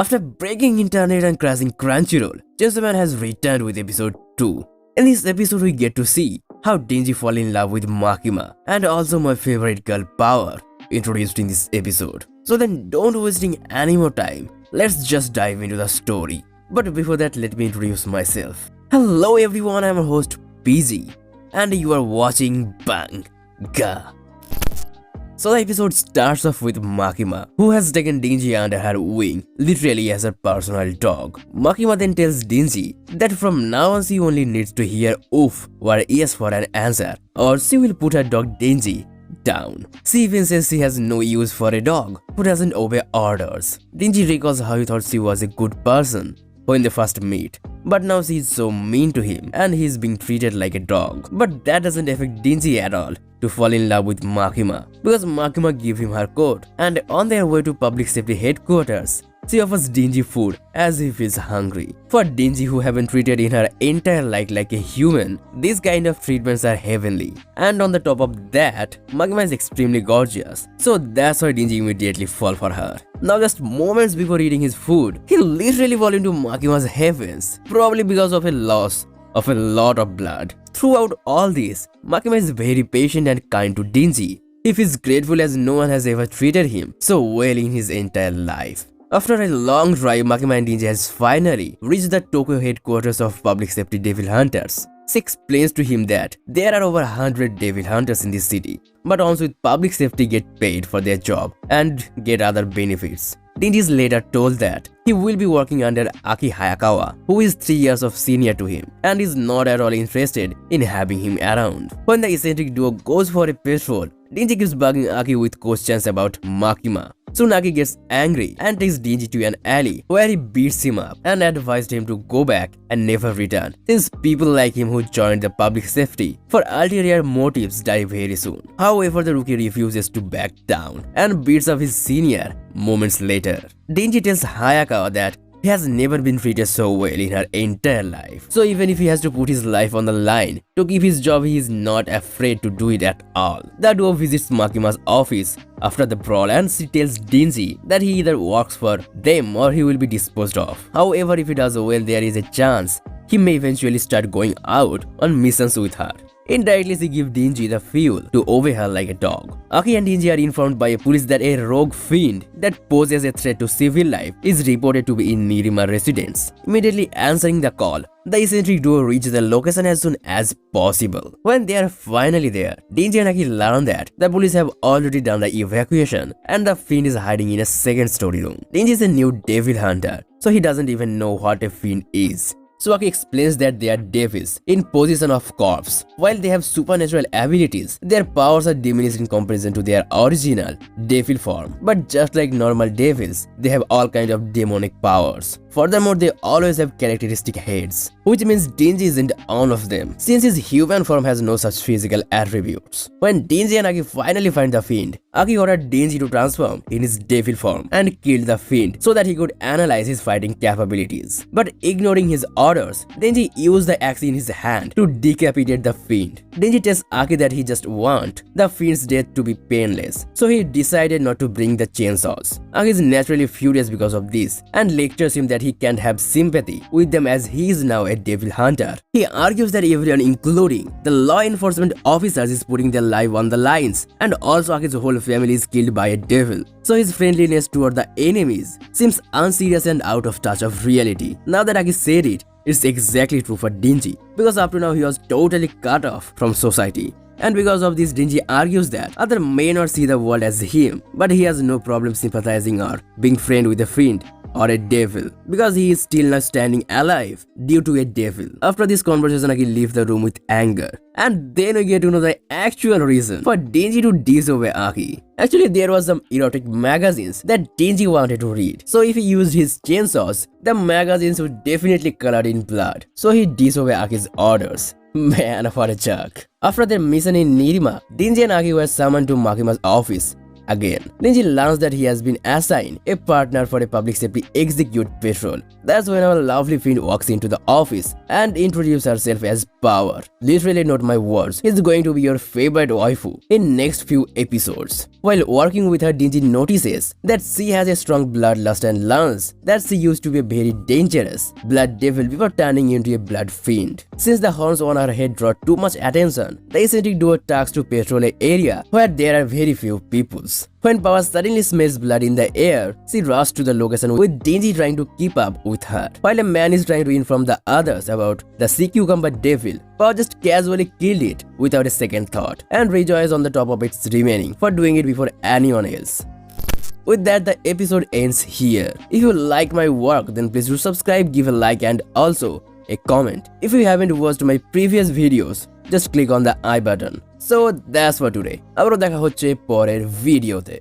After breaking internet and crashing Crunchyroll, Chainsaw Man has returned with episode 2. In this episode, we get to see how Denji fall in love with Makima and also my favorite girl Power introduced in this episode. So then don't wasting any more time, let's just dive into the story. But before that, let me introduce myself. Hello everyone, I'm your host PG and you are watching Manga. So the episode starts off with Makima, who has taken Denji under her wing, literally as her personal dog. Makima then tells Denji that from now on she only needs to hear oof or yes for an answer, or she will put her dog Denji down. She even says she has no use for a dog who doesn't obey orders. Denji recalls how he thought she was a good person when they first meet, but now she is so mean to him and he is being treated like a dog. But that doesn't affect Denji at all to fall in love with Makima, because Makima gives him her coat, and on their way to public safety headquarters, she offers Denji food as if he's hungry. For Denji, who haven't treated in her entire life like a human, these kind of treatments are heavenly. And on the top of that, Makima is extremely gorgeous, so that's why Denji immediately fall for her. Now just moments before eating his food, he literally fall into Makima's heavens, probably because of a loss of a lot of blood. Throughout all this, Makima is very patient and kind to Denji. He feels grateful as no one has ever treated him so well in his entire life. After a long drive, Makima and Denji has finally reached the Tokyo headquarters of Public Safety Devil Hunters. She explains to him that there are over 100 devil hunters in this city, but also with public safety get paid for their job and get other benefits. Denji is later told that he will be working under Aki Hayakawa, who is 3 years of senior to him and is not at all interested in having him around. When the eccentric duo goes for a patrol, Denji keeps bugging Aki with questions about Makima. Soon Aki gets angry and takes Denji to an alley where he beats him up and advised him to go back and never return, since people like him who joined the public safety for ulterior motives die very soon. However, the rookie refuses to back down and beats up his senior moments later. Denji tells Hayakawa that he has never been treated so well in her entire life. So even if he has to put his life on the line to keep his job, he is not afraid to do it at all. The duo visits Makima's office after the brawl and she tells Denji that he either works for them or he will be disposed of. However, if he does well, there is a chance he may eventually start going out on missions with her. Indirectly, she gives Denji the fuel to obey her like a dog. Aki and Denji are informed by a police that a rogue fiend that poses a threat to civil life is reported to be in Nirima residence. Immediately answering the call, the eccentric duo reaches the location as soon as possible. When they are finally there, Denji and Aki learn that the police have already done the evacuation and the fiend is hiding in a second story room. Denji is a new devil hunter, so he doesn't even know what a fiend is. So Aki explains that they are devils in position of corpse. While they have supernatural abilities, their powers are diminished in comparison to their original devil form. But just like normal devils, they have all kinds of demonic powers. Furthermore, they always have characteristic heads, which means Denji isn't one of them, since his human form has no such physical attributes. When Denji and Aki finally find the fiend, Aki ordered Denji to transform in his devil form and kill the fiend so that he could analyze his fighting capabilities. But ignoring his orders, Denji used the axe in his hand to decapitate the fiend. Denji tells Aki that he just wants the fiend's death to be painless, so he decided not to bring the chainsaws. Aki is naturally furious because of this and lectures him that he can't have sympathy with them as he is now a devil hunter. He argues that everyone, including the law enforcement officers, is putting their life on the lines, and also Aki's whole family is killed by a devil. So his friendliness toward the enemies seems unserious and out of touch of reality. Now that Aki said it, it's exactly true for Denji, because up to now he was totally cut off from society. And because of this, Denji argues that others may not see the world as him, but he has no problem sympathizing or being friend with a fiend or a devil, because he is still not standing alive due to a devil. After this conversation, Aki leaves the room with anger, and then we get to know the actual reason for Denji to disobey Aki. Actually, there was some erotic magazines that Denji wanted to read, so if he used his chainsaws, the magazines would definitely color in blood, so he disobeyed Aki's orders. Man, what a jerk. After their mission in Nirima, Denji and Aki were summoned to Makima's office again. Denji learns that he has been assigned a partner for a public safety execute patrol. That's when our lovely friend walks into the office and introduces herself as Power. Literally, not my words, he's going to be your favorite waifu in next few episodes. While working with her, Denji notices that she has a strong bloodlust and learns that she used to be a very dangerous blood devil before turning into a blood fiend. Since the horns on her head draw too much attention, the eccentric duo tasked to patrol an area where there are very few peoples. When Power suddenly smells blood in the air, she rushes to the location with Denji trying to keep up with her. While a man is trying to inform the others about the sea cucumber devil, Power just casually killed it without a second thought and rejoices on the top of its remaining for doing it before anyone else. With that, the episode ends here. If you like my work, then please do subscribe, give a like and also a comment. If you haven't watched my previous videos, just click on the I button. So that's for today. আবারও দেখা হচ্ছে পরের ভিডিওতে।